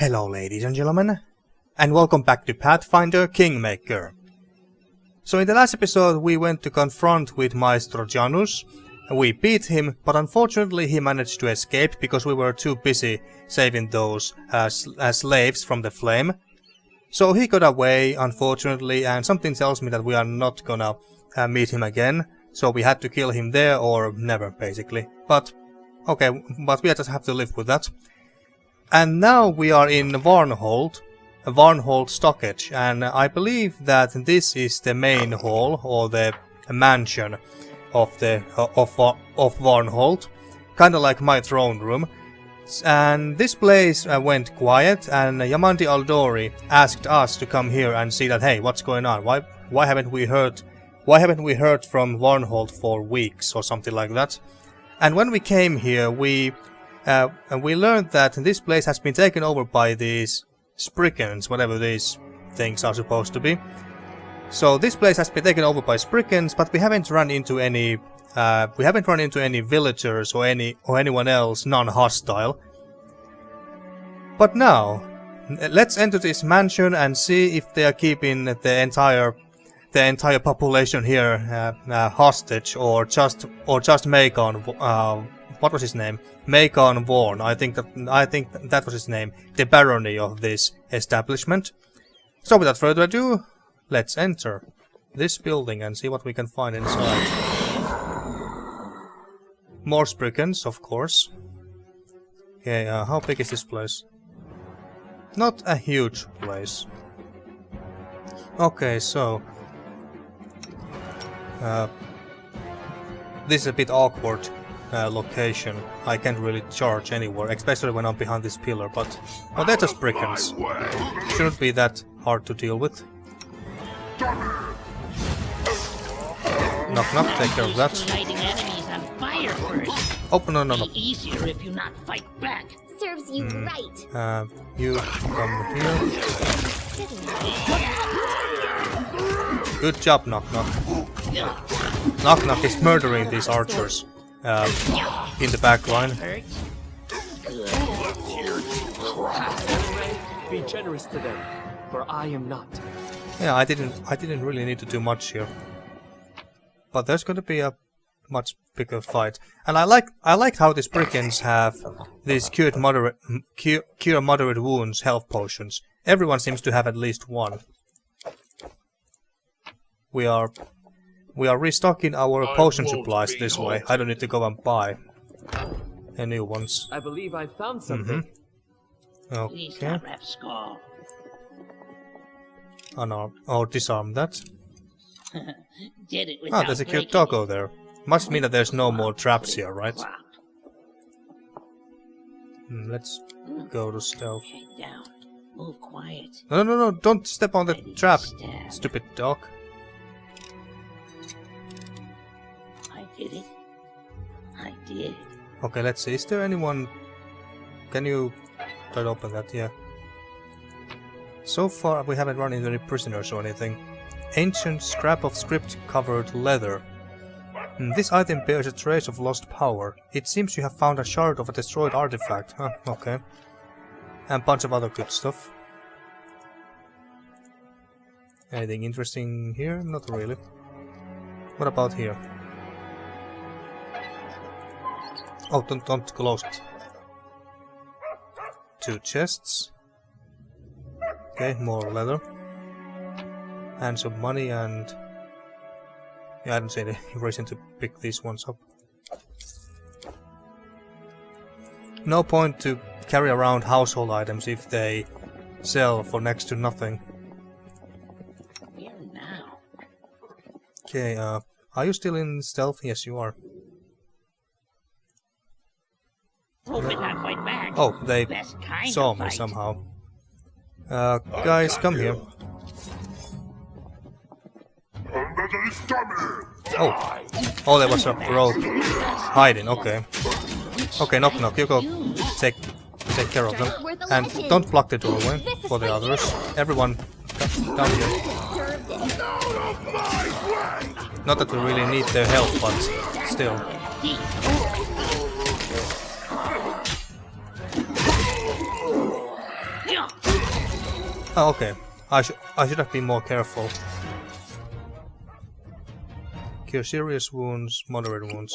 Hello ladies and gentlemen, and welcome back to Pathfinder Kingmaker. So in the last episode we went to confront with Maestro Janus. We beat him, but unfortunately he managed to escape because we were too busy saving those slaves from the flame. So he got away, unfortunately, and something tells me that we are not gonna meet him again. So we had to kill him there or never, basically. But okay, but we just have to live with that. And now we are in Varnhold stockage, and I believe that this is the main hall or the mansion of Varnhold, kind of like my throne room. And this place went quiet, and Yamandi Aldori asked us to come here and see that, hey, what's going on? Why haven't we heard from Varnhold for weeks or something like that? And when we came here, we learned that this place has been taken over by these spriggans, whatever these things are supposed to be. So this place has been taken over by spriggans, but we haven't run into any villagers or anyone else non-hostile. But now, let's enter this mansion and see if they are keeping the entire population here hostage, or just Maegar. What was his name? Maegar Varn. I think that was his name. The barony of this establishment. So without further ado, let's enter this building and see what we can find inside. More spriggans, of course. Okay, how big is this place? Not a huge place. Okay, so this is a bit awkward location. I can't really charge anywhere, especially when I'm behind this pillar, but oh, they're just spriggans. Shouldn't be that hard to deal with. Knock knock, take care of that. Oh, no. Easier if you not fight back. Serves you right. You come here. Good job, Knock Knock. Knock Knock is murdering these archers in the back line. Be generous to them, for I am not. Yeah, I didn't really need to do much here. But there's going to be a much bigger fight. And I liked how the spriggans have these cure moderate wounds health potions. Everyone seems to have at least one. We are restocking our potion supplies this way. I don't need to go and buy any new ones. I believe I found something. Okay. Unarm or disarm that. Ah, there's a cute doggo there. Must mean that there's no more traps here, right? Let's go to stealth. Down. Move quiet. No, don't step on the trap, stupid dog. I did it. I did. Okay, let's see. Is there anyone? Can you try to open that? Yeah. So far, we haven't run into any prisoners or anything. Ancient scrap of script-covered leather. This item bears a trace of lost power. It seems you have found a shard of a destroyed artifact. Huh, okay. And a bunch of other good stuff. Anything interesting here? Not really. What about here? Oh, don't close it. 2 chests. Okay, more leather. And some money, and yeah, I don't see any reason to pick these ones up. No point to carry around household items if they sell for next to nothing. Where now? Okay, are you still in stealth? Yes, you are. Hope it not fight back. Oh, they saw me fight. somehow. Guys, come here. Oh, there was a rogue hiding. Okay. Okay, Knock Knock, you go take care of them, and don't block the doorway for the others. Everyone, down here. Not that we really need their help, but still. Oh, okay. I should have been more careful. Cure serious wounds, moderate wounds.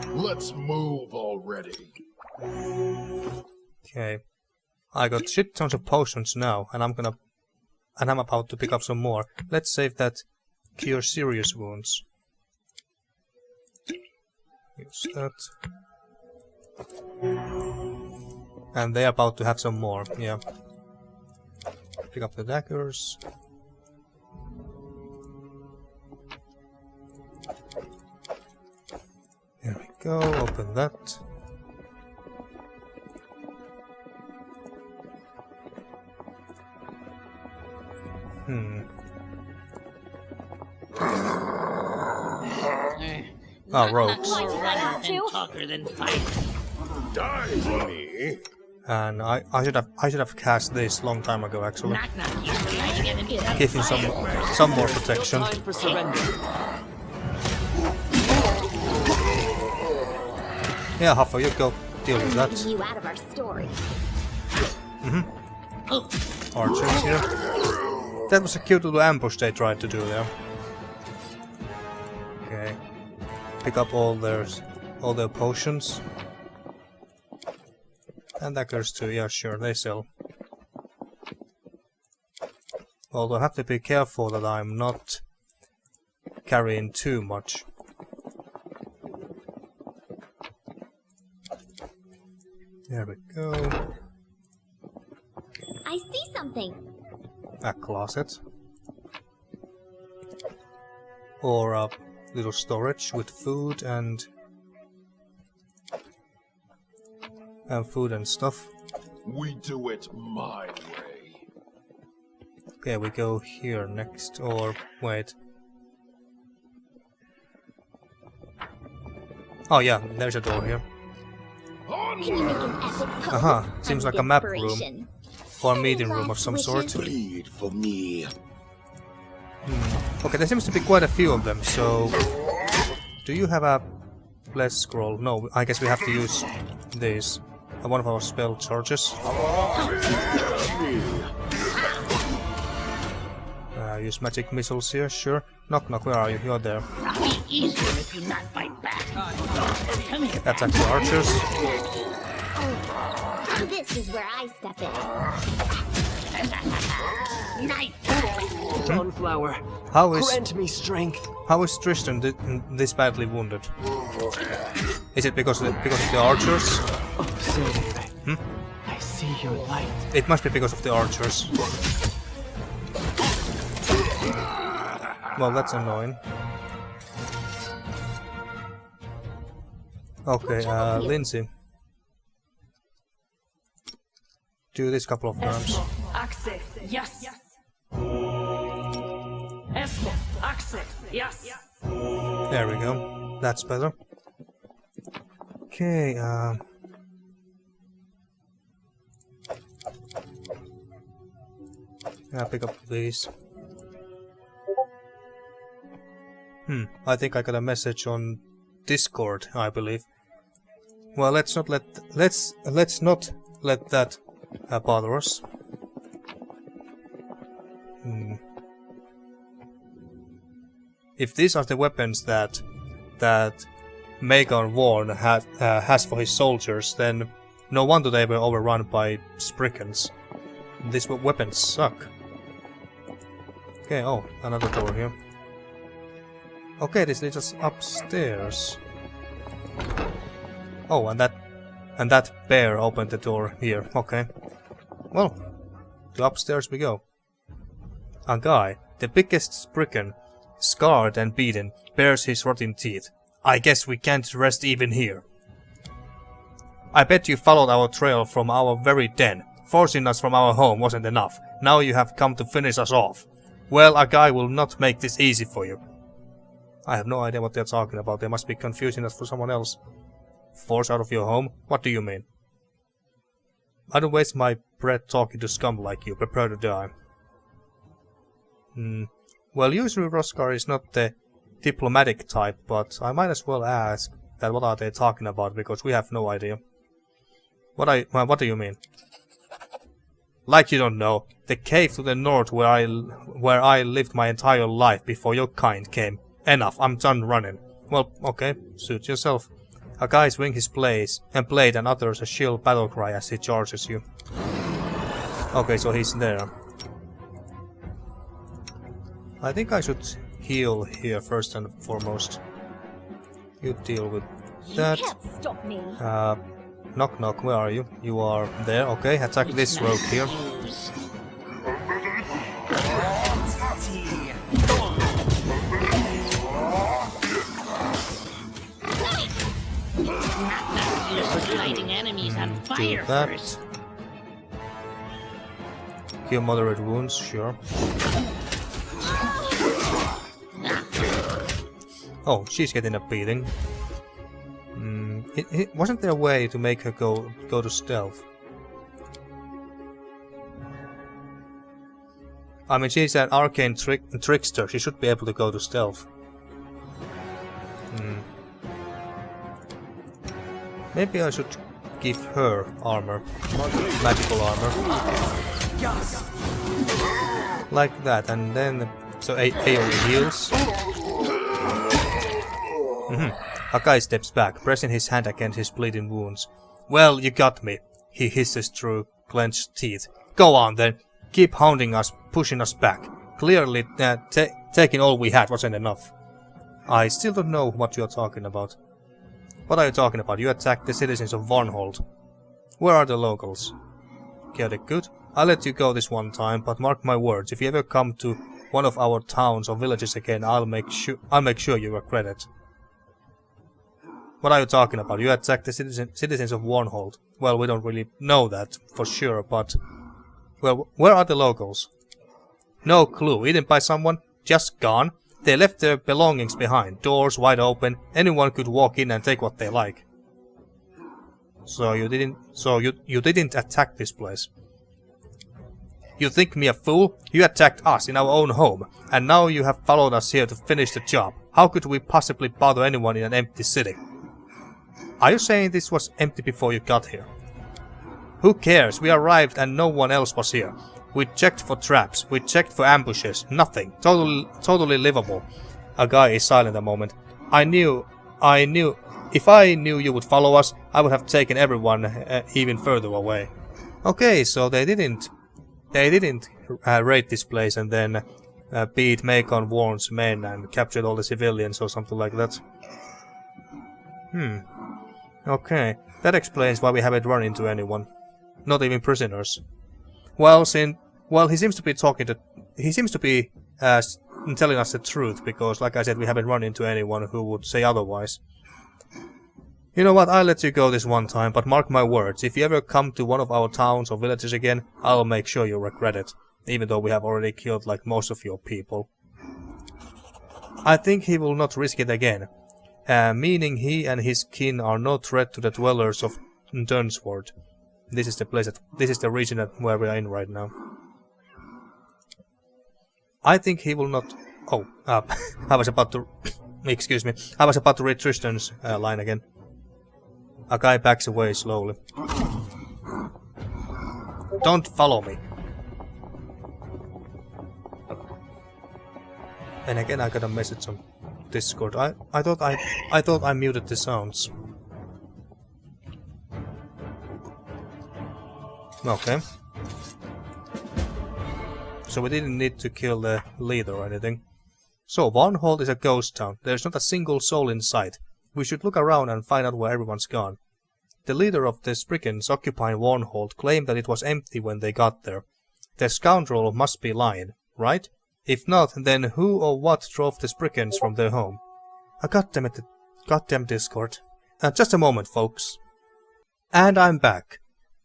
Let's move already. Okay. I got shit tons of potions now, and I'm about to pick up some more. Let's save that cure serious wounds. Use that. And they're about to have some more, yeah. Pick up the daggers. There we go, open that. Oh, rogues. More runner and talker than fighter. Die for me. And I should have cast this long time ago actually. Knock knock, you fighting enemies on Give him fire. some more protection. Time for surrender. Yeah, Huffo, you go deal with that. You out of our story. Oh, Archers here. That was a cute little ambush they tried to do there. Okay. Pick up all their potions. And daggers too, yeah sure, they sell. Although I have to be careful that I'm not carrying too much. There we go. I see something. A closet. Or a little storage with food and food and stuff. We do it my way. Okay, we go here next, or wait. Oh yeah, there's a door here. Can you make an epic pose? Aha, seems like a map room. Inspiration. Or a meeting room of some sort. Bleed for me. Okay, there seems to be quite a few of them, so... Do you have a bless scroll? No, I guess we have to use this. One of our spell charges. Use magic missiles here, sure. Knock knock, where are you? You're there. I'll be easier if you not fight back. Come here. Attack the archers. This is where I step in. Nice. Dawnflower, How is grant me strength. Tristan this badly wounded? Is it because of the archers? Oh, Save. I see your light. It must be because of the archers. Well, that's annoying. Okay, Lindsay. Do this couple of times. Axe. Yes. Esmo. Axe. Yes. There we go. That's better. Okay, I'll pick up these. I think I got a message on Discord, I believe. Well, let's not let that bother us. If these are the weapons that Maegar Varn has for his soldiers, then no wonder they were overrun by spriggans. These weapons suck. Okay, oh, another door here. Okay, this leads us upstairs. Oh, and that bear opened the door here. Okay. Well, to upstairs we go. A guy, the biggest spriggan, scarred and beaten, bares his rotten teeth. I guess we can't rest even here. I bet you followed our trail from our very den. Forcing us from our home wasn't enough. Now you have come to finish us off. Well, a guy will not make this easy for you. I have no idea what they're talking about. They must be confusing us for someone else. Force out of your home? What do you mean? I don't waste my breath talking to scum like you. Prepare to die. Well, usually Roskar is not the diplomatic type, but I might as well ask that what are they talking about, because we have no idea. What do you mean? Like you don't know, the cave to the north where I lived my entire life before your kind came. Enough, I'm done running. Well, okay, suit yourself. A guy swings his blade and utters a shrill battle cry as he charges you. Okay, so he's there. I think I should heal here first and foremost. You deal with that. You can't stop me. Knock knock, where are you? You are there, okay, attack this rogue here. Lighting enemies on Do fire that. first. Heal moderate wounds, sure. Oh, she's getting a beating. Wasn't there a way to make her go to stealth? I mean, she's an arcane trickster. She should be able to go to stealth. Maybe I should give her armor, magical armor, like that, and then so AoE heals. Hakai steps back, pressing his hand against his bleeding wounds. Well, you got me, he hisses through clenched teeth. Go on then, keep hounding us, pushing us back. Clearly, taking all we had wasn't enough. I still don't know what you're talking about. What are you talking about? You attacked the citizens of Varnhold. Where are the locals? Chaotic good. I'll let you go this one time, but mark my words, if you ever come to one of our towns or villages again, I'll make sure you regret it. What are you talking about? You attacked the citizens of Varnhold. Well, we don't really know that for sure, but... Well, where are the locals? No clue. Eaten by someone? Just gone? They left their belongings behind. Doors wide open. Anyone could walk in and take what they like. So you didn't attack this place. You think me a fool? You attacked us in our own home, and now you have followed us here to finish the job. How could we possibly bother anyone in an empty city? Are you saying this was empty before you got here? Who cares? We arrived and no one else was here. We checked for traps, we checked for ambushes, nothing. Totally livable. A guy is silent a moment. I knew, if I knew you would follow us, I would have taken everyone even further away. Okay, so they didn't raid this place and then beat Maegar Varn's men and captured all the civilians or something like that. Okay, that explains why we haven't run into anyone. Not even prisoners. Well, he seems to be telling us the truth, because, like I said, we haven't run into anyone who would say otherwise. You know what, I'll let you go this one time, but mark my words, if you ever come to one of our towns or villages again, I'll make sure you regret it, even though we have already killed like most of your people. I think he will not risk it again, meaning he and his kin are no threat to the dwellers of Dunsword. This is the region where we are in right now. I think he will not... Oh, I was about to... Excuse me. I was about to read Tristan's line again. A guy backs away slowly. Don't follow me. And again I got a message on Discord. I thought I muted the sounds. Okay. So we didn't need to kill the leader or anything. So Varnhold is a ghost town. There's not a single soul in sight. We should look around and find out where everyone's gone. The leader of the spriggans occupying Varnhold claimed that it was empty when they got there. The scoundrel must be lying, right? If not, then who or what drove the spriggans from their home? Goddamn Discord. Just a moment, folks. And I'm back.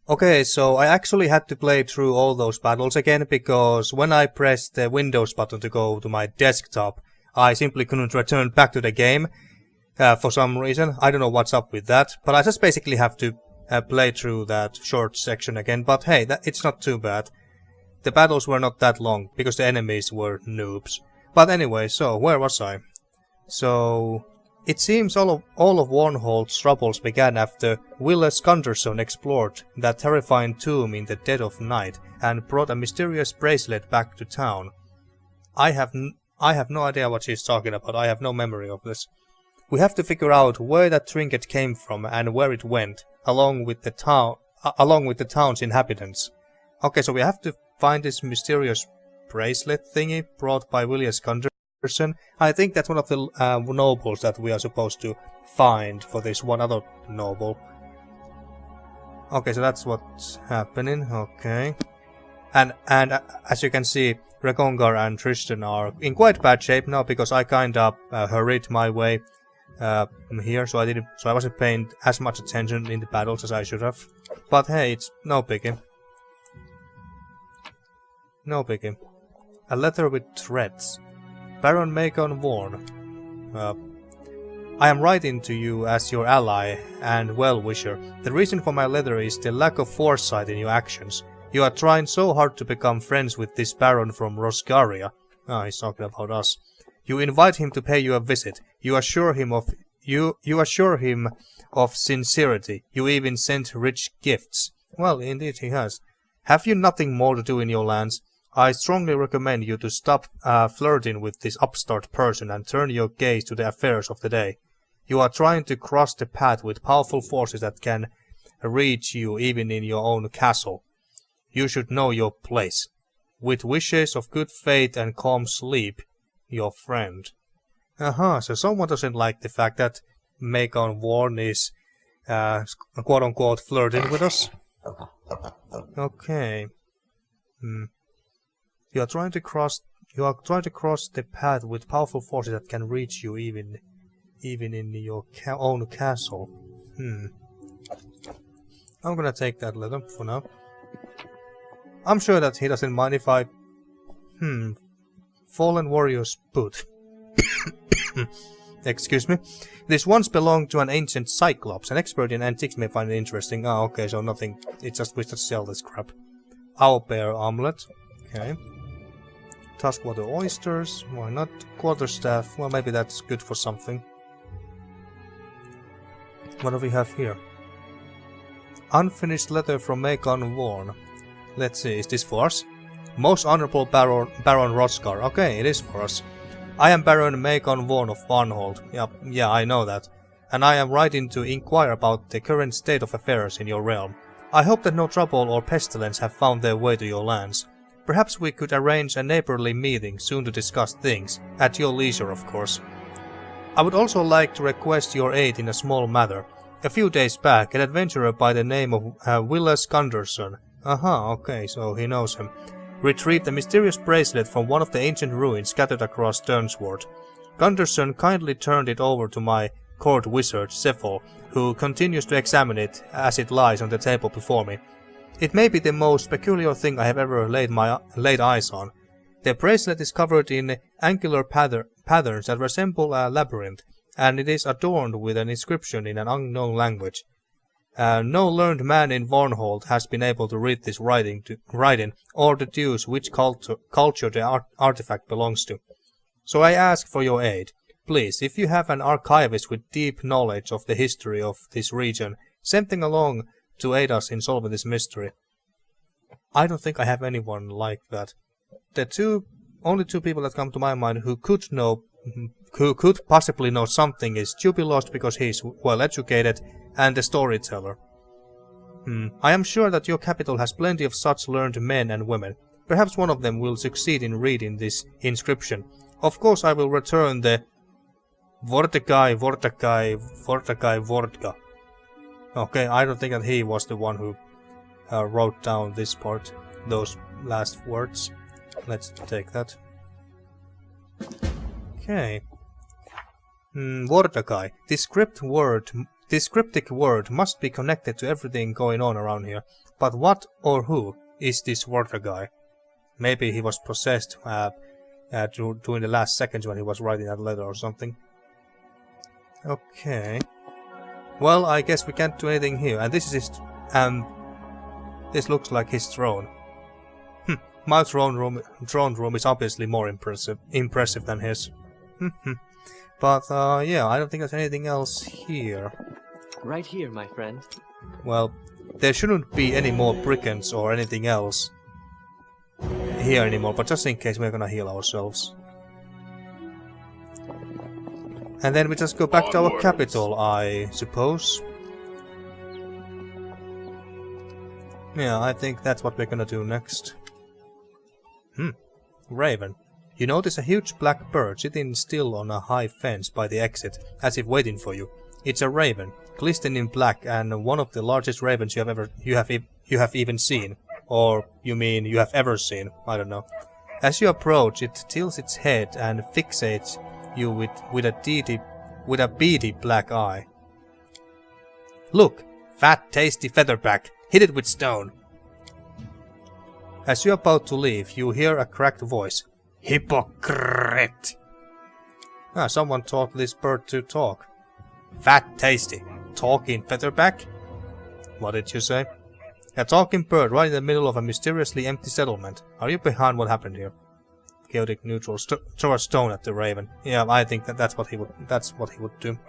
Okay, so I actually had to play through all those battles again, because when I pressed the Windows button to go to my desktop, I simply couldn't return back to the game for some reason. I don't know what's up with that, but I just basically have to play through that short section again. But hey, it's not too bad. The battles were not that long, because the enemies were noobs. But anyway, so where was I? So, It seems all of Varnhold's troubles began after Wille Skunderson explored that terrifying tomb in the dead of night and brought a mysterious bracelet back to town. I have no idea what she's talking about. I have no memory of this. We have to figure out where that trinket came from and where it went, along with the town's inhabitants. Okay, so we have to find this mysterious bracelet thingy brought by Wille Skunderson. I think that's one of the nobles that we are supposed to find for this one other noble. Okay, so that's what's happening. Okay, and as you can see, Regongar and Tristan are in quite bad shape now because I kinda hurried my way here, so I wasn't paying as much attention in the battles as I should have. But hey, it's no biggie. No biggie. A letter with threats. Baron Maegar Varn. I am writing to you as your ally and well-wisher. The reason for my letter is the lack of foresight in your actions. You are trying so hard to become friends with this Baron from Rosgaria. Ah, he's talking about us. You invite him to pay you a visit. You assure him of sincerity. You even sent rich gifts. Well, indeed he has. Have you nothing more to do in your lands? I strongly recommend you to stop flirting with this upstart person and turn your gaze to the affairs of the day. You are trying to cross the path with powerful forces that can reach you even in your own castle. You should know your place. With wishes of good fate and calm sleep, your friend. So someone doesn't like the fact that Maegar Varn is quote-unquote flirting with us. Okay. You are trying to cross the path with powerful forces that can reach you even in your own castle. I'm gonna take that letter for now. I'm sure that he doesn't mind if I... Fallen Warrior's Boot. Excuse me. This once belonged to an ancient Cyclops. An expert in antiques may find it interesting. Ah, okay, so nothing. It's just we just sell this crap. Owlbear Amulet. Okay. Tuskwater Oysters. Why not? Quarterstaff. Well, maybe that's good for something. What do we have here? Unfinished letter from Maegar Varn. Let's see, is this for us? Most Honorable Baron Rosgar. Okay, it is for us. I am Baron Maegar Varn of Varnhold. Yeah, I know that. And I am writing to inquire about the current state of affairs in your realm. I hope that no trouble or pestilence have found their way to your lands. Perhaps we could arrange a neighborly meeting soon to discuss things, at your leisure of course. I would also like to request your aid in a small matter. A few days back, an adventurer by the name of Wille Skunderson, okay, so he knows him, retrieved a mysterious bracelet from one of the ancient ruins scattered across Durnsward. Gunderson kindly turned it over to my court wizard, Cephal, who continues to examine it as it lies on the table before me. It may be the most peculiar thing I have ever laid eyes on. The bracelet is covered in angular patterns that resemble a labyrinth, and it is adorned with an inscription in an unknown language. No learned man in Varnhold has been able to read this writing or deduce which culture the artifact belongs to. So I ask for your aid. Please, if you have an archivist with deep knowledge of the history of this region, send them along to aid us in solving this mystery. I don't think I have anyone like that. The only two people that come to my mind who could possibly know something is Jubilost because he's well educated, and the storyteller. I am sure that your capital has plenty of such learned men and women. Perhaps one of them will succeed in reading this inscription. Of course I will return the Vortgai. Okay, I don't think that he was the one who wrote down this part, those last words. Let's take that. Okay. Vortgai. This cryptic word must be connected to everything going on around here. But what or who is this Vortgai? Maybe he was possessed during the last seconds when he was writing that letter or something. Okay. Well, I guess we can't do anything here. And this is his... this looks like his throne. My throne room is obviously more impressive than his. But yeah, I don't think there's anything else here. Right here, my friend. Well, there shouldn't be any more brigands or anything else here anymore, but just in case we're gonna heal ourselves. And then we just go back to our capital, I suppose. Yeah, I think that's what we're gonna do next. Raven. You notice a huge black bird sitting still on a high fence by the exit, as if waiting for you. It's a raven, glistening in black, and one of the largest ravens you have even seen. Or you mean you have ever seen? I don't know. As you approach, it tilts its head and fixates you with a beady black eye. Look, fat, tasty featherback. Hit it with stone. As you're about to leave, you hear a cracked voice. Hypocrite! Someone taught this bird to talk. Fat, tasty. Talking featherback? What did you say? A talking bird right in the middle of a mysteriously empty settlement. Are you behind what happened here? Chaotic neutral. Throw a stone at the raven. Yeah, I think that's what he would do.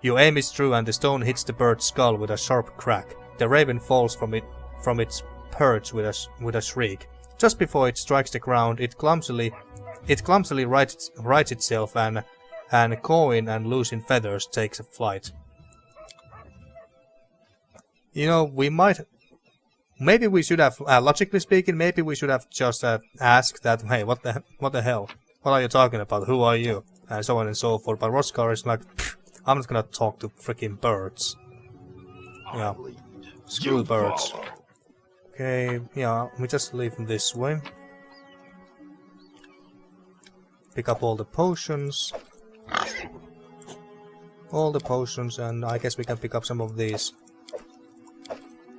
Your aim is true, and the stone hits the bird's skull with a sharp crack. The raven falls from its perch with a shriek. Just before it strikes the ground, it clumsily rights itself and cawing and losing feathers takes a flight. You know, maybe we should have, logically speaking, maybe we should have just asked that, hey, what the hell? What are you talking about? Who are you? And so on and so forth. But Roskar is like, I'm not gonna talk to freaking birds. Yeah, screw birds. Okay, yeah, we just leave them this way. Pick up all the potions. And I guess we can pick up some of these.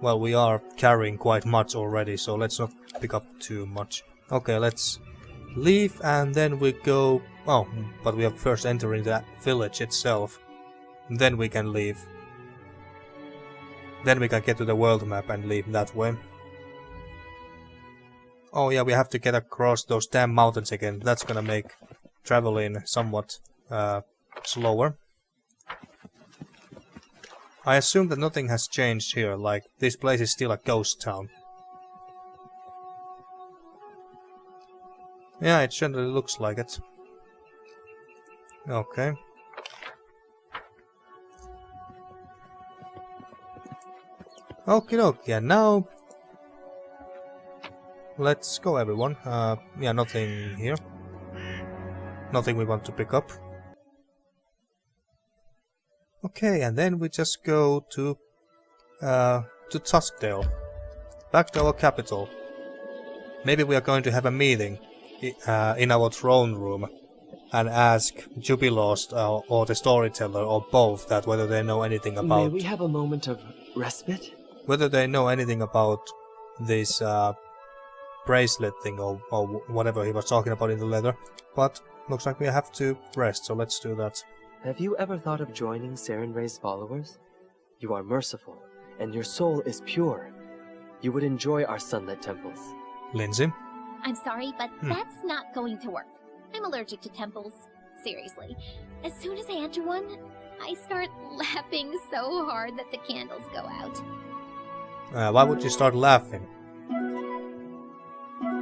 Well, we are carrying quite much already, so let's not pick up too much. Okay, let's leave and then we go... Oh, but we have first entering that village itself. Then we can leave. Then we can get to the world map and leave that way. Oh yeah, we have to get across those damn mountains again. That's gonna make traveling somewhat slower. I assume that nothing has changed here, like this place is still a ghost town. Yeah, it generally looks like it. Okay. Okie dokie, and now... Let's go, everyone. Yeah, nothing here. Nothing we want to pick up. Okay, and then we just go to Tuskdale. Back to our capital. Maybe we are going to have a meeting in our throne room and ask Jubilost or the storyteller or both that whether they know anything about... May we have a moment of respite? Whether they know anything about this bracelet thing or whatever he was talking about in the letter. But looks like we have to rest, so let's do that. Have you ever thought of joining Sarenrae's followers? You are merciful, and your soul is pure. You would enjoy our sunlit temples. Lindsay? I'm sorry, but that's not going to work. I'm allergic to temples. Seriously. As soon as I enter one, I start laughing so hard that the candles go out. Why would you start laughing?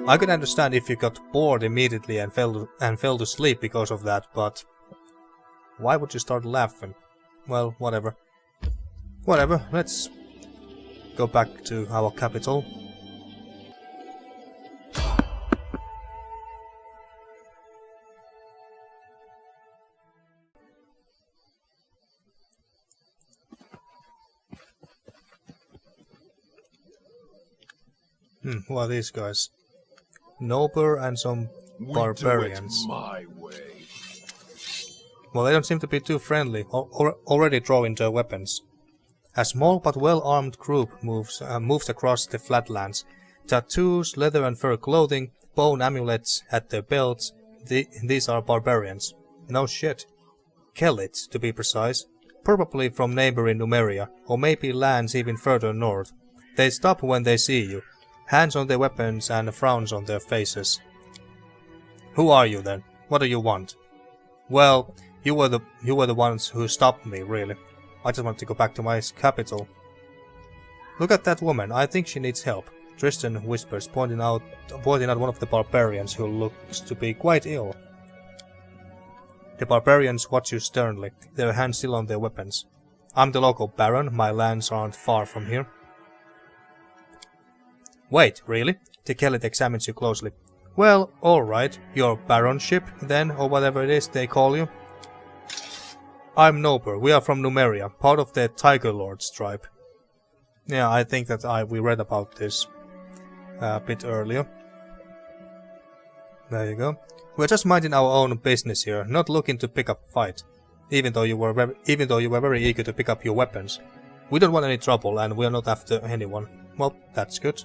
I could understand if you got bored immediately and fell to sleep because of that, but why would you start laughing? Well, whatever. Whatever, let's go back to our capital. Who are these guys? Nober and some barbarians. My way. Well, they don't seem to be too friendly, already drawing their weapons. A small but well-armed group moves across the flatlands. Tattoos, leather and fur clothing, bone amulets at their belts. These are barbarians. No shit. Kelits, to be precise. Probably from neighboring Numeria, or maybe lands even further north. They stop when they see you. Hands on their weapons and frowns on their faces. Who are you then? What do you want? Well, you were the ones who stopped me, really. I just want to go back to my capital. Look at that woman. I think she needs help. Tristan whispers, pointing out one of the barbarians who looks to be quite ill. The barbarians watch you sternly, their hands still on their weapons. I'm the local baron. My lands aren't far from here. Wait, really? Tekelit examines you closely. Well, alright. Your baronship, then, or whatever it is they call you. I'm Nober. We are from Numeria, part of the Tiger Lord's tribe. Yeah, I think that we read about this a bit earlier. There you go. We're just minding our own business here, not looking to pick up a fight. Even though you were very eager to pick up your weapons. We don't want any trouble, and we are not after anyone. Well, that's good.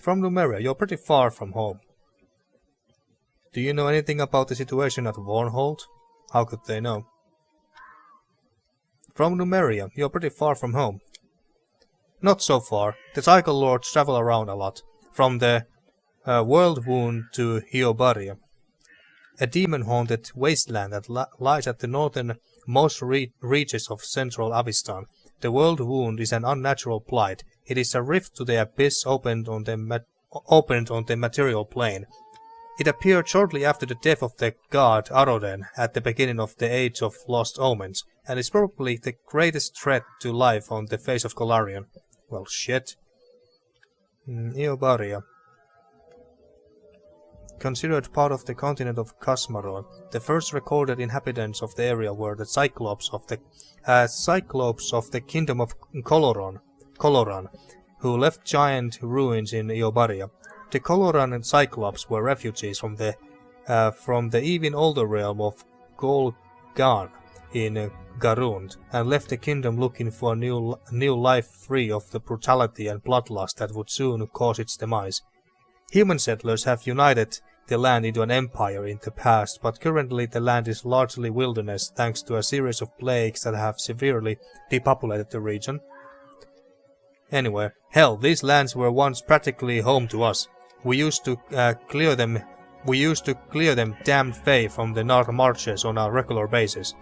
From Numeria, you're pretty far from home. Do you know anything about the situation at Varnhold? How could they know? From Numeria, you're pretty far from home. Not so far. The Tiger Lords travel around a lot. From the World Wound to Iobaria. A demon-haunted wasteland that lies at the northernmost reaches of central Avistan. The World Wound is an unnatural blight. It is a rift to the abyss opened on the material plane. It appeared shortly after the death of the god Aroden at the beginning of the Age of Lost Omens, and is probably the greatest threat to life on the face of Golarion. Well, shit. Iobaria. Considered part of the continent of Kasmaron, the first recorded inhabitants of the area were the Cyclops of the Kingdom of Coloran, who left giant ruins in Iobaria. The Coloran and Cyclops were refugees from the even older realm of Golgan in Garund, and left the kingdom looking for a new life free of the brutality and bloodlust that would soon cause its demise. Human settlers have united the land into an empire in the past, but currently the land is largely wilderness thanks to a series of plagues that have severely depopulated the region. Anyway, hell, these lands were once practically home to us. We used to clear them damned Fae from the North Marches on a regular basis.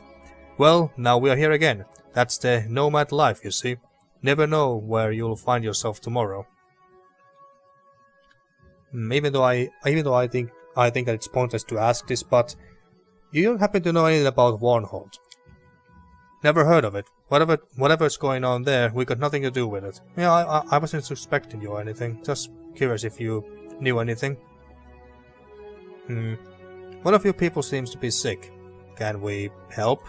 Well, now we are here again. That's the nomad life, you see. Never know where you'll find yourself tomorrow. Even though I think that it's pointless to ask this, but you don't happen to know anything about Varnhold? Never heard of it. Whatever's going on there, we got nothing to do with it. Yeah, I wasn't suspecting you or anything. Just curious if you knew anything. One of your people seems to be sick. Can we help?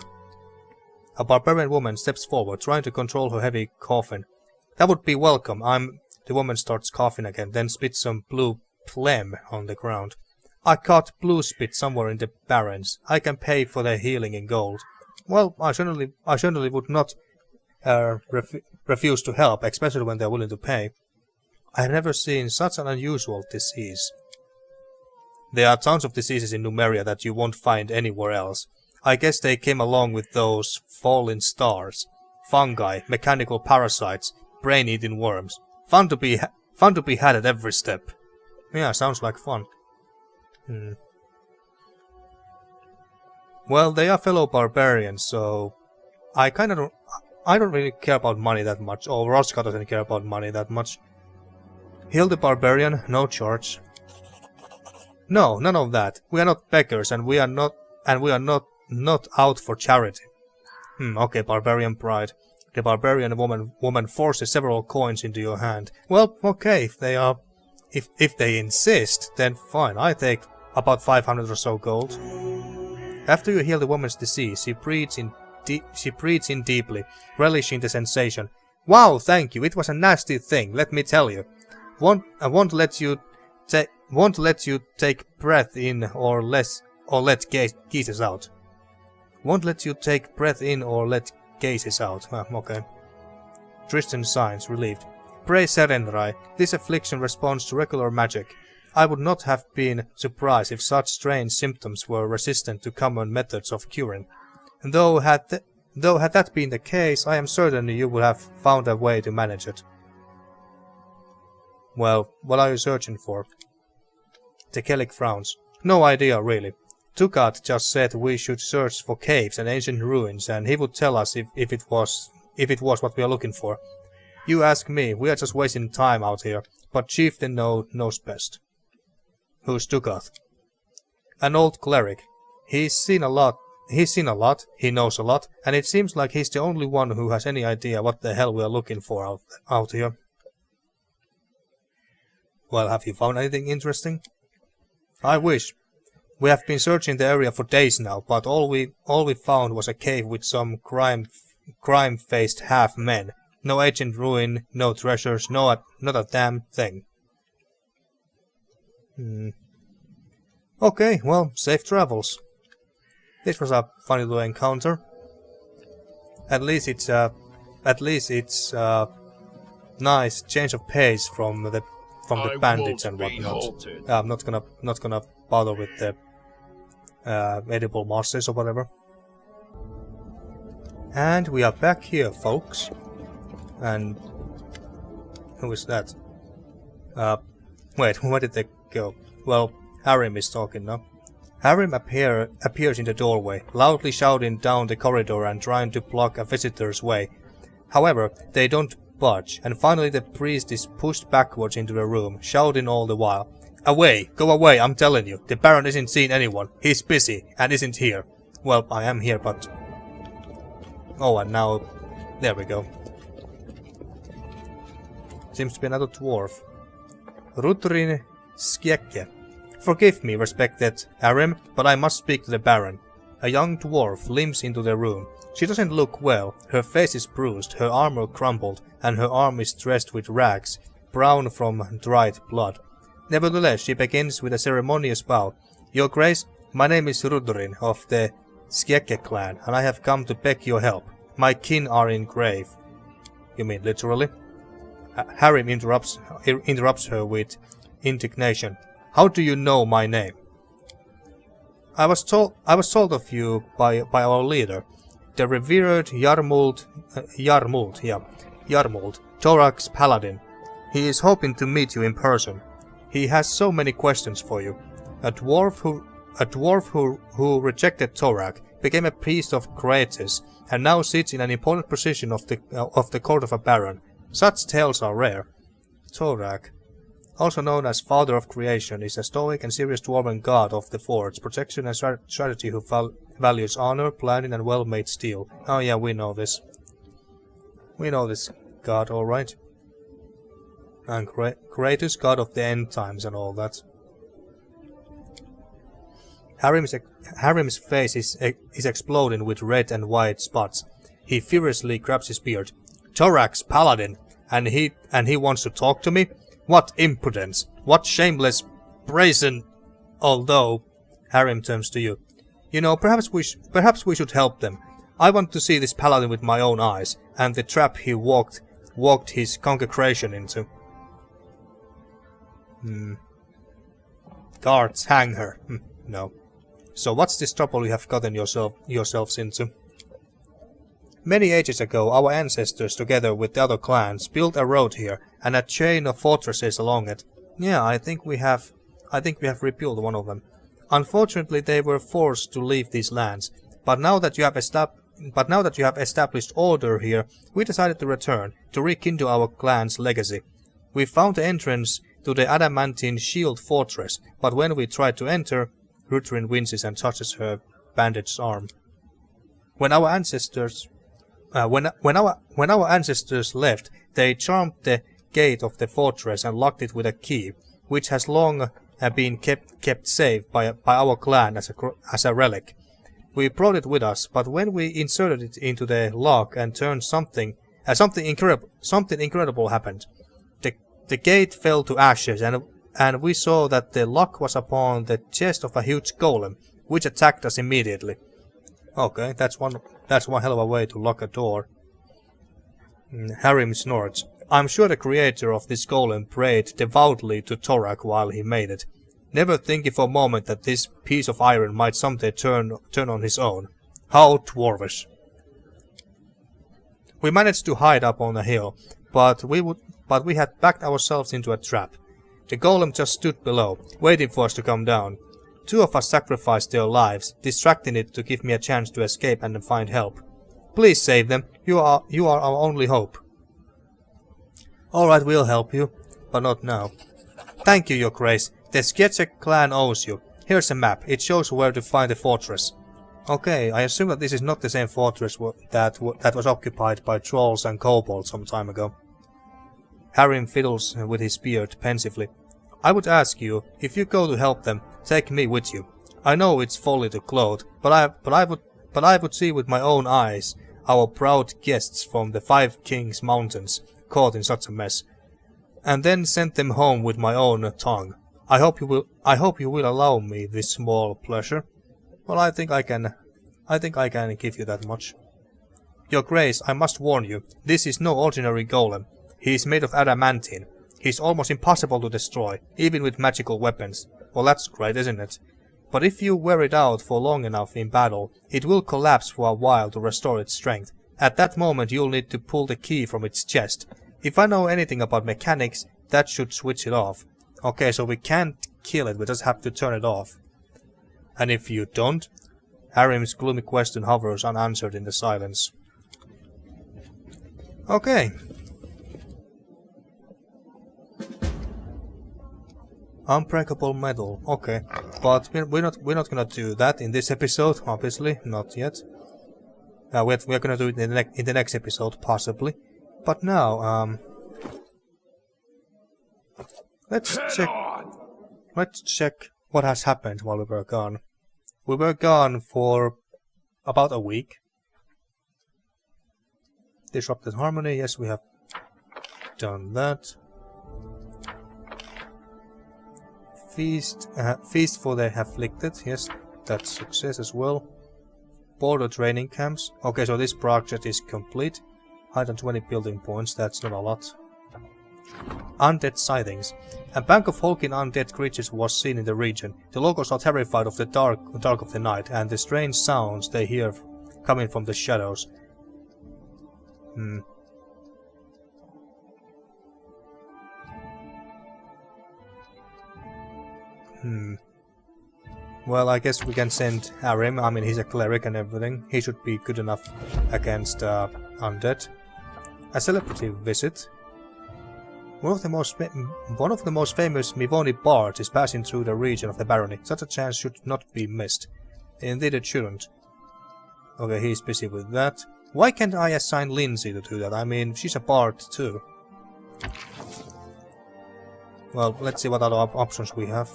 A barbarian woman steps forward, trying to control her heavy coffin. That would be welcome. The woman starts coughing again, then spits some blue phlegm on the ground. I caught blue spit somewhere in the barrens. I can pay for their healing in gold. Well, I certainly would not refuse to help, especially when they're willing to pay. I have never seen such an unusual disease. There are tons of diseases in Numeria that you won't find anywhere else. I guess they came along with those fallen stars, fungi, mechanical parasites, brain-eating worms. Fun to be had at every step. Yeah, sounds like fun. Well, they are fellow barbarians, so I don't really care about money that much, or Roska doesn't care about money that much. Heal the barbarian, no charge. No, none of that. We are not beggars, and we are not out for charity. Okay, barbarian pride. The barbarian woman forces several coins into your hand. Well, okay, if they insist, then fine. I take about 500 or so gold. After you heal the woman's disease, she breathes in deeply, relishing the sensation. Wow, thank you. It was a nasty thing, let me tell you. I won't let you take breath in or let gases out. Won't let you take breath in or let gases out. Okay. Tristan signs, relieved. Pray Serenrai, this affliction responds to regular magic. I would not have been surprised if such strange symptoms were resistant to common methods of curing. Though had that been the case, I am certain you would have found a way to manage it. Well, what are you searching for? Tekelic frowns. No idea, really. Tukat just said we should search for caves and ancient ruins, and he would tell us if it was what we are looking for. You ask me, we are just wasting time out here, but Chieftain knows best. Who's Tukat? An old cleric. He's seen a lot, he knows a lot, and it seems like he's the only one who has any idea what the hell we are looking for out here. Well, have you found anything interesting? I wish. We have been searching the area for days now, but all we found was a cave with some crime-faced half-men. No ancient ruin, no treasures, not a damn thing. Okay, well, safe travels. This was a funny little encounter. At least it's nice change of pace from the bandits and whatnot. I'm not gonna bother with the edible mosses or whatever. And we are back here, folks. And who is that? Wait, where did they go? Well, Harim is talking now. Harim appears in the doorway, loudly shouting down the corridor and trying to block a visitor's way. However, they don't budge, and finally the priest is pushed backwards into the room, shouting all the while. Away! Go away, I'm telling you. The Baron isn't seeing anyone. He's busy, and isn't here. Well, I am here, but... Oh, and now... There we go. Seems to be another dwarf. Rutrin Skjekke. Forgive me, respected Harim, but I must speak to the Baron. A young dwarf limps into the room. She doesn't look well. Her face is bruised, her armor crumpled, and her arm is dressed with rags, brown from dried blood. Nevertheless, she begins with a ceremonious bow. Your Grace, my name is Rudrin of the Skjekke clan, and I have come to beg your help. My kin are in grave. You mean literally? Harim interrupts her with indignation. How do you know my name? I was told of you by our leader, the revered Yarmuld, Torak's paladin. He is hoping to meet you in person. He has so many questions for you. A dwarf who rejected Torak, became a priest of Kratos, and now sits in an important position of the court of a baron. Such tales are rare. Torak, also known as Father of Creation, is a stoic and serious dwarven god of the forge, protection and strategy who values honor, planning and well-made steel. Oh yeah, we know this. We know this god, alright. And Kratos, god of the end times and all that. Harim's face is exploding with red and white spots. He furiously grabs his beard. Torak's paladin, and he wants to talk to me? What impudence! What shameless, brazen... Although, Harim turns to you. You know, perhaps we should help them. I want to see this paladin with my own eyes, and the trap he walked his congregation into. Guards, hang her. No. So what's this trouble you have gotten yourselves into? Many ages ago, our ancestors, together with the other clans, built a road here, and a chain of fortresses along it. Yeah, I think we have rebuilt one of them. Unfortunately, they were forced to leave these lands. But now that you have established order here, we decided to return, to rekindle our clan's legacy. We found the entrance to the adamantine shield fortress, but when we tried to enter, Rutrin winces and touches her bandaged arm. When our ancestors left, they charmed the gate of the fortress and locked it with a key, which has long been kept safe by our clan as a relic. We brought it with us, but when we inserted it into the lock and turned something incredible happened. The gate fell to ashes, and we saw that the lock was upon the chest of a huge golem, which attacked us immediately. Okay, that's one hell of a way to lock a door. Harim snorts. I'm sure the creator of this golem prayed devoutly to Torak while he made it, never thinking for a moment that this piece of iron might someday turn on his own. How dwarvish. We managed to hide up on a hill, but we had backed ourselves into a trap. The golem just stood below, waiting for us to come down. Two of us sacrificed their lives, distracting it to give me a chance to escape and find help. Please save them. You are our only hope. Alright, we'll help you, but not now. Thank you, Your Grace. The Sketchek clan owes you. Here's a map. It shows where to find the fortress. Okay, I assume that this is not the same fortress that was occupied by trolls and kobolds some time ago. Harim fiddles with his beard pensively. I would ask you, if you go to help them, take me with you. I know it's folly to gloat, but I would see with my own eyes our proud guests from the Five Kings Mountains caught in such a mess, and then send them home with my own tongue. I hope you will allow me this small pleasure. Well, I think I can give you that much. Your Grace, I must warn you, this is no ordinary golem. He is made of adamantine. He is almost impossible to destroy, even with magical weapons. Well, that's great, isn't it? But if you wear it out for long enough in battle, it will collapse for a while to restore its strength. At that moment you'll need to pull the key from its chest. If I know anything about mechanics, that should switch it off. Okay, so we can't kill it, we just have to turn it off. And if you don't? Harim's gloomy question hovers unanswered in the silence. Okay. Unbreakable metal. Okay, but we're not gonna do that in this episode, obviously, not yet. We're gonna do it in the next episode, possibly. But now, let's check what has happened while we were gone. We were gone for about a week. Disrupted harmony, yes, we have done that. Feast for the afflicted, yes, that's success as well. Border training camps. Okay, so this project is complete. 120 building points, that's not a lot. Undead sightings. A bank of hulking undead creatures was seen in the region. The locals are terrified of the dark of the night and the strange sounds they hear coming from the shadows. Well, I guess we can send Harim. I mean, he's a cleric and everything. He should be good enough against undead. A celebrity visit. One of the most famous Mivoni bards is passing through the region of the barony. Such a chance should not be missed. Indeed it shouldn't. Okay, he's busy with that. Why can't I assign Lindsay to do that? I mean, she's a bard too. Well, let's see what other options we have.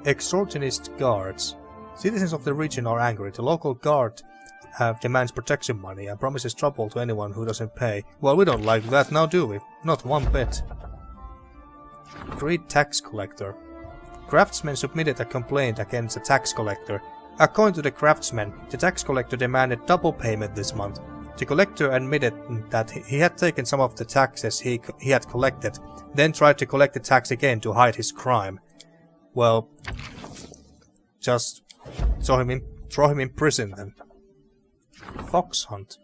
Extortionist guards. Citizens of the region are angry. The local guard demands protection money and promises trouble to anyone who doesn't pay. Well, we don't like that now, do we? Not one bit. Great tax collector. Craftsmen submitted a complaint against a tax collector. According to the craftsmen, the tax collector demanded double payment this month. The collector admitted that he had taken some of the taxes he had collected, then tried to collect the tax again to hide his crime. Well, just throw him in prison then. Fox hunt.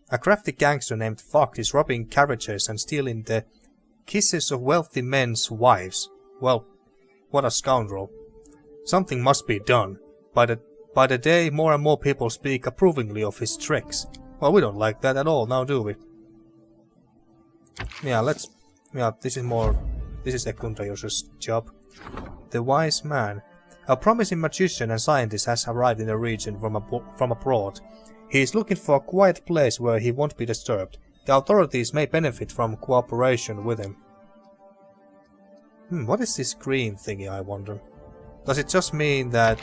A crafty gangster named Fox is robbing carriages and stealing the kisses of wealthy men's wives. Well, what a scoundrel. Something must be done. By the day, more and more people speak approvingly of his tricks. Well, we don't like that at all, now do we? Yeah, this is Ekundayos's job. The wise man. A promising magician and scientist has arrived in the region from abroad. He is looking for a quiet place where he won't be disturbed. The authorities may benefit from cooperation with him. What is this green thingy, I wonder? Does it just mean that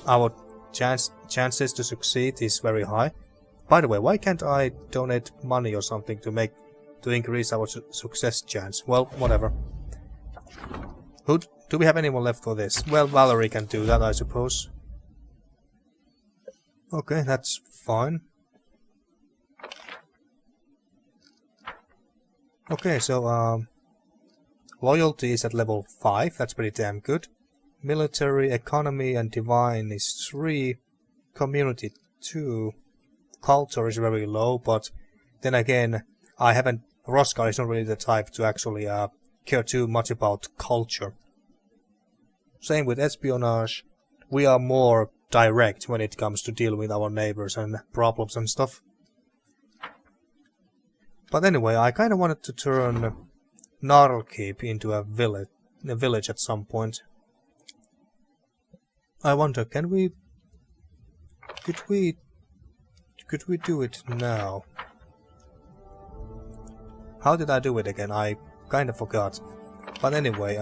our chances to succeed is very high? By the way, why can't I donate money or something to increase our success chance? Well, whatever. Do we have anyone left for this? Well, Valerie can do that, I suppose. Okay, that's fine. Okay, so loyalty is at level 5, that's pretty damn good. Military, economy and divine is 3. Community 2. Culture is very low, but then again, Roskar is not really the type to actually care too much about culture. Same with espionage. We are more direct when it comes to deal with our neighbors and problems and stuff. But anyway, I kind of wanted to turn Narlkeep into a village at some point. I wonder, could we do it now? How did I do it again? I kind of forgot. But anyway,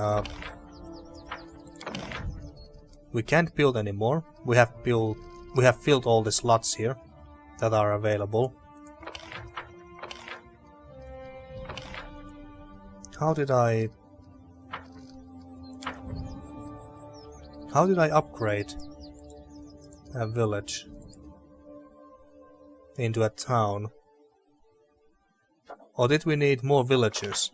we can't build anymore. We have filled all the slots here that are available. How did I upgrade a village into a town? Or did we need more villagers?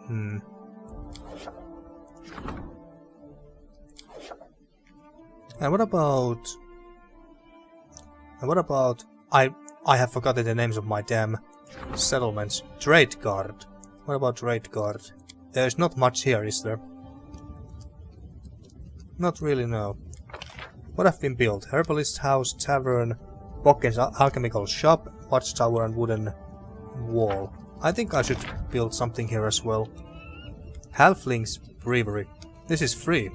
And what about I have forgotten the names of my damn settlements. Tradeguard. What about Tradeguard? There's not much here, is there? Not really, no. What have been built? Herbalist house, tavern, Bocken's alchemical shop, watchtower and wooden wall. I think I should build something here as well. Halfling's brewery. This is free.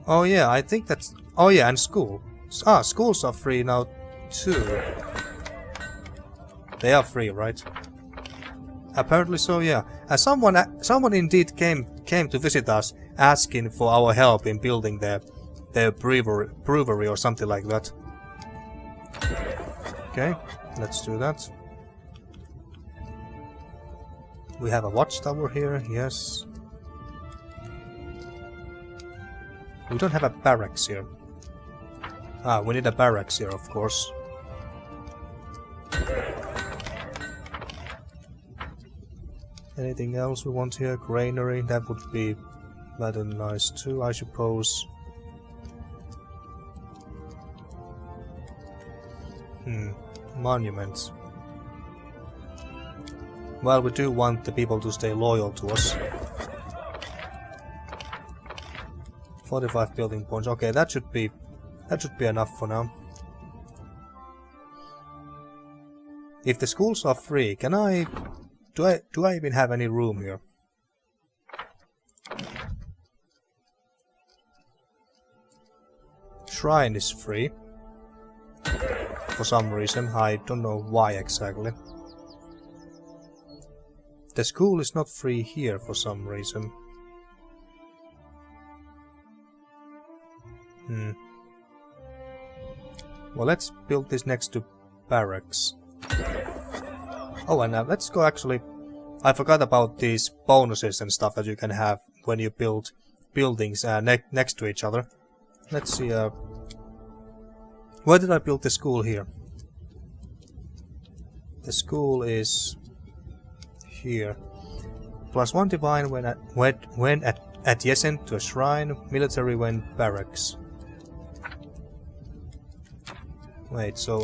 Oh yeah, I think that's... Oh yeah, and school. Ah, schools are free now too. They are free, right? Apparently so, yeah. Someone indeed came to visit us, asking for our help in building their brewery or something like that. Okay, let's do that. We have a watchtower here, yes. We don't have a barracks here. Ah, we need a barracks here, of course. Anything else we want here? Granary, that would be rather nice too, I suppose. Monuments. Well, we do want the people to stay loyal to us. 45 building points. Okay, that should be enough for now. If the schools are free, can I... Do I even have any room here? Shrine is free. For some reason, I don't know why exactly. The school is not free here for some reason. Well, let's build this next to barracks. Oh, and let's go actually... I forgot about these bonuses and stuff that you can have when you build buildings next to each other. Let's see, where did I build the school here? The school is... here. +1 divine when adjacent to a shrine, military when barracks. Wait, so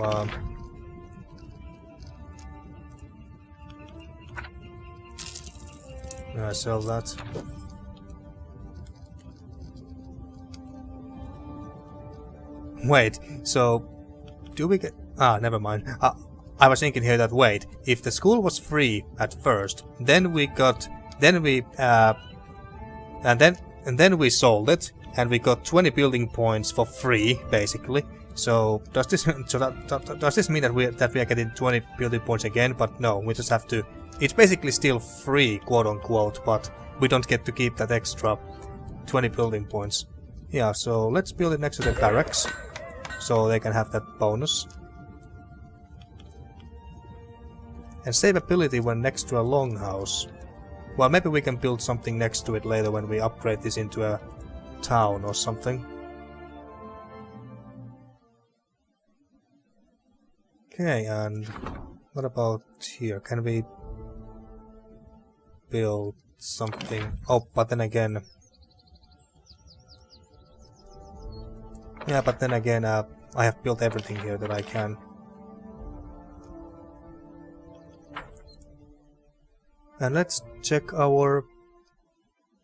I sell that. Wait, so do we get... Ah, never mind. I was thinking here that wait, if the school was free at first, then we got... Then we... And then we sold it, and we got 20 building points for free, basically. So does this mean that we are getting 20 building points again? But no, we just have to... It's basically still free, quote unquote, but we don't get to keep that extra 20 building points. Yeah, so let's build it next to the barracks, so they can have that bonus. And save ability when next to a longhouse. Well, maybe we can build something next to it later when we upgrade this into a town or something. Okay, and what about here? Can we build something? Oh, but then again... Yeah, but then again, I have built everything here that I can. And let's check our...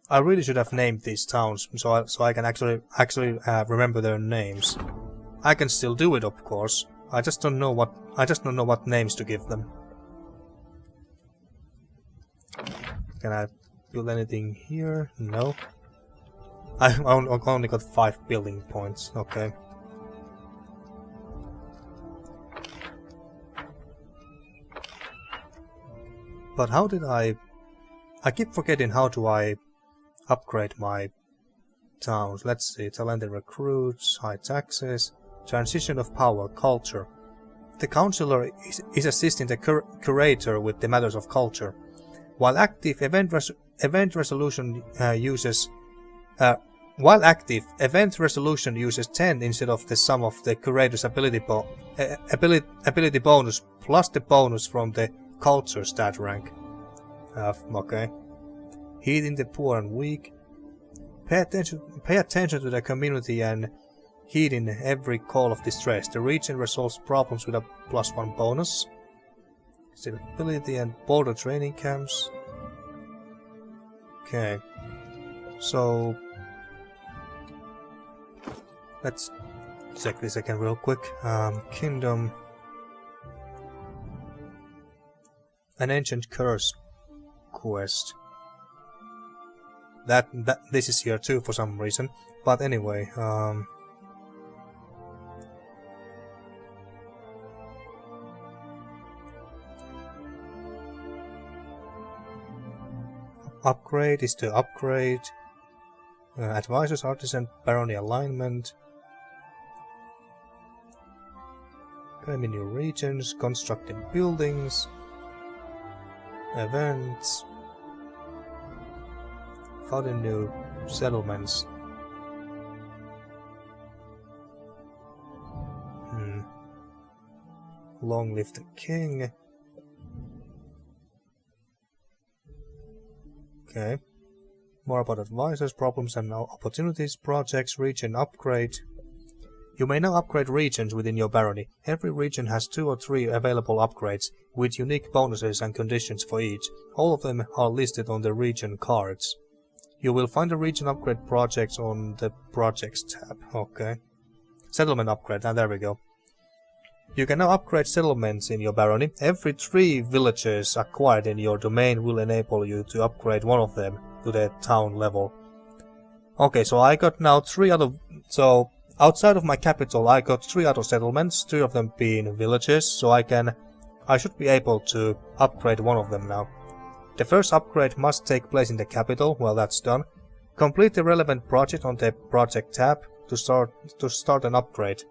I really should have named these towns so I can actually remember their names. I can still do it, of course. I just don't know what names to give them. Can I build anything here? No. I only got 5 building points. Okay. But how did I keep forgetting how do I upgrade my towns. Let's see. Talented recruits, high taxes, transition of power, culture. The counselor is assisting the curator with the matters of culture. While active, event resolution uses 10 instead of the sum of the curator's ability bonus plus the bonus from the culture stat rank. Okay. Heating the poor and weak. Pay attention to the community and heed in every call of distress. The region resolves problems with a +1 bonus. Stability and border training camps. Okay. So let's check this again real quick. Kingdom. An ancient curse quest. That this is here too for some reason. But anyway, upgrade is to upgrade. Advisors, artisan, barony alignment. Claiming new regions, constructing buildings, events, founding new settlements. Long live the king. Okay. More about advisors, problems and opportunities, projects, region upgrade. You may now upgrade regions within your barony. Every region has 2 or 3 available upgrades, with unique bonuses and conditions for each. All of them are listed on the region cards. You will find the region upgrade projects on the projects tab. Okay. Settlement upgrade, and there we go. You can now upgrade settlements in your barony. Every 3 villages acquired in your domain will enable you to upgrade one of them to the town level. Okay, so I got now 3 other... So, outside of my capital I got 3 other settlements, 3 of them being villages, so I should be able to upgrade one of them now. The first upgrade must take place in the capital. Well, that's done. Complete the relevant project on the project tab to start an upgrade.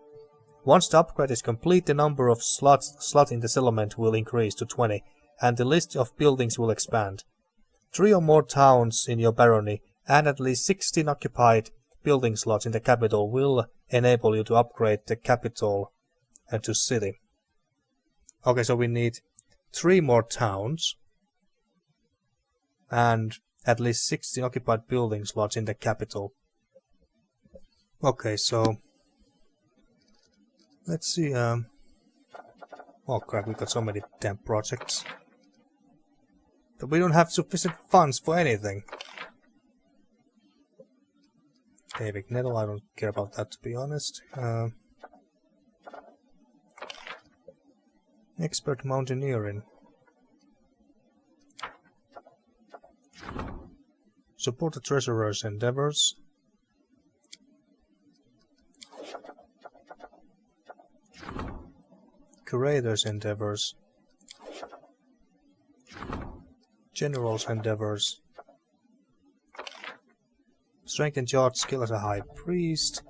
Once the upgrade is complete, the number of slots in the settlement will increase to 20, and the list of buildings will expand. 3 or more towns in your barony and at least 16 occupied building slots in the capital will enable you to upgrade the capital to city. Okay, so we need 3 more towns and at least 16 occupied building slots in the capital. Okay, so let's see. Oh crap, we got so many damn projects. But we don't have sufficient funds for anything. David Nettle, I don't care about that, to be honest. Expert mountaineering. Support the treasurer's endeavors. Curator's endeavors. General's endeavors. Strength and charge skill as a high priest.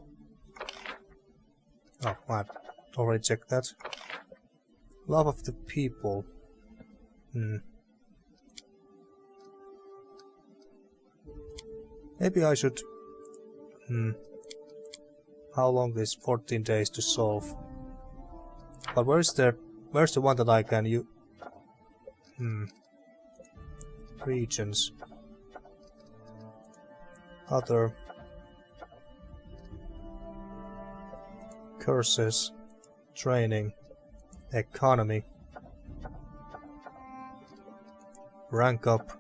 Oh, I've already checked that. Love of the people. Maybe I should... How long is 14 days to solve? But where's the one that I can use? Regions. Other. Curses. Training. Economy. rank up.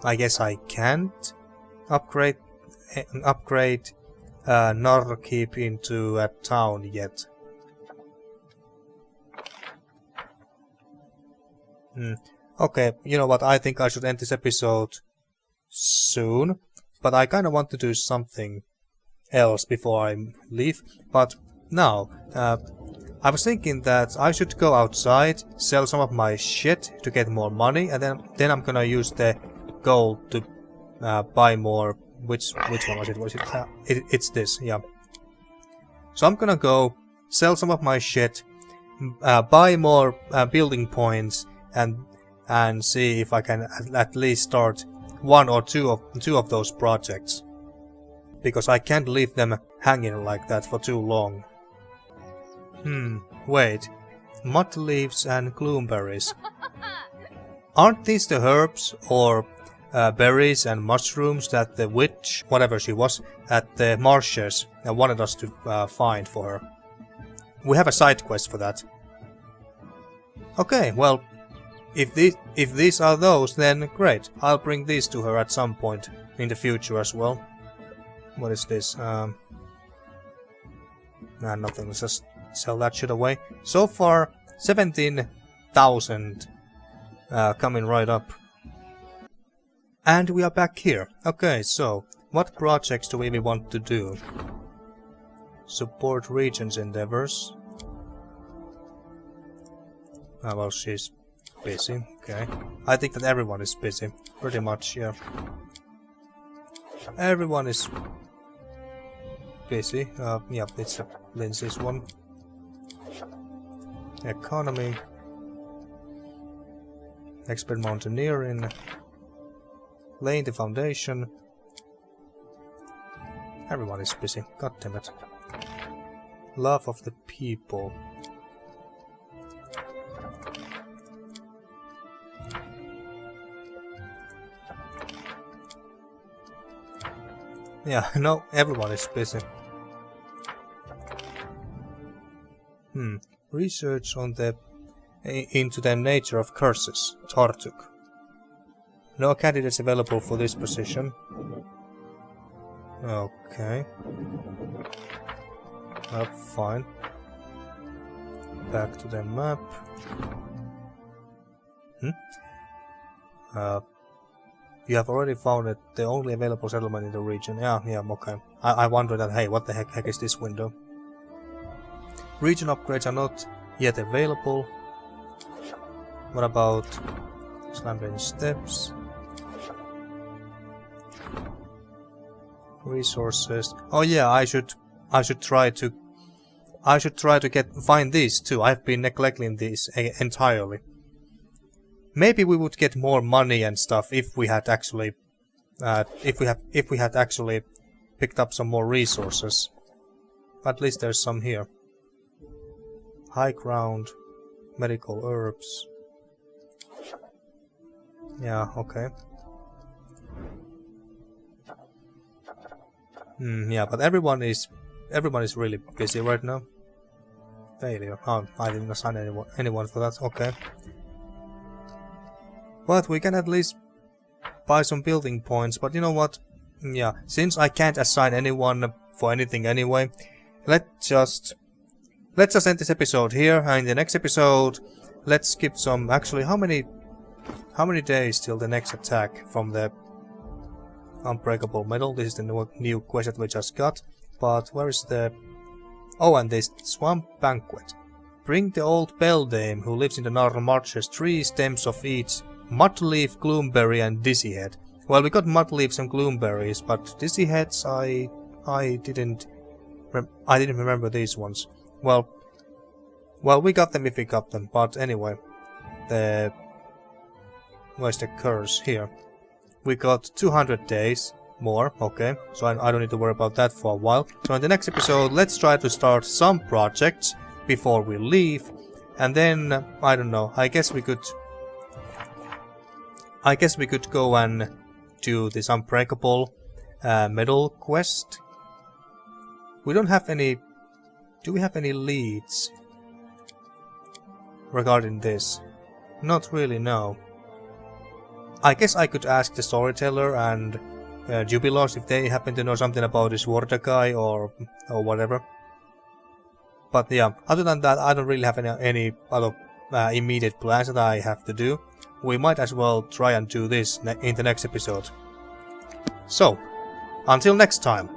I guess I can't upgrade Narkeep into a town yet. Okay, you know what, I think I should end this episode soon, but I kinda want to do something else before I leave. But now, I was thinking that I should go outside, sell some of my shit to get more money, and then I'm gonna use the gold to buy more. Which one was it? It's this, yeah. So I'm gonna go sell some of my shit, buy more building points, and see if I can at least start one or two of those projects, because I can't leave them hanging like that for too long. Wait, mud leaves and gloomberries. Aren't these the herbs or berries and mushrooms that the witch, whatever she was, at the marshes wanted us to find for her? We have a side quest for that. Okay, well, if these are those, then great. I'll bring these to her at some point in the future as well. What is this? Nah, nothing. Let's just sell that shit away. So far, 17,000 coming right up. And we are back here. Okay, so what projects do we want to do? Support regions endeavors. Ah, well, she's busy. Okay. I think that everyone is busy. Pretty much, yeah. Everyone is busy. Yeah, it's Lindsay's one. Economy. Expert mountaineering. Laying the foundation. Everyone is busy. God damn it. Love of the people. Yeah, no, everyone is busy. Research on into the nature of curses. Tartuk. No candidates available for this position. Okay. Fine. Back to the map. You have already found it, the only available settlement in the region. Yeah, okay. I wonder that, hey, what the heck is this window? Region upgrades are not yet available. What about Slambane Steps? Resources. Oh yeah, I should try to find these too. I've been neglecting these entirely. Maybe we would get more money and stuff if we had actually picked up some more resources. At least there's some here. High ground, medical herbs. Yeah, okay. Yeah, but everyone is really busy right now. Failure. Oh, I didn't assign anyone for that. Okay. But we can at least buy some building points. But you know what? Yeah, since I can't assign anyone for anything anyway, let's just end this episode here. And in the next episode, let's skip some. Actually, how many days till the next attack from the Unbreakable Metal? This is the new quest that we just got. But where is the... Oh, and this Swamp Banquet. Bring the old beldame who lives in the Narn Marshes 3 stems of each Mudleaf, Gloomberry and Dizzyhead. Well, we got Mudleaves and Gloomberries, but Dizzyheads I didn't remember these ones. Well, we got them if we got them, but anyway. Where's the curse? Here. We got 200 days more, okay, so I don't need to worry about that for a while. So in the next episode, let's try to start some projects before we leave, and then, I don't know, I guess we could go and do this Unbreakable Metal quest. We don't have any... Do we have any leads? regarding this? Not really, no. I guess I could ask the storyteller and Jubilos if they happen to know something about this Warda guy or whatever. But yeah, other than that, I don't really have any other immediate plans that I have to do. We might as well try and do this in the next episode. So, until next time,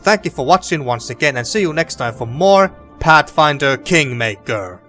thank you for watching once again and see you next time for more Pathfinder Kingmaker.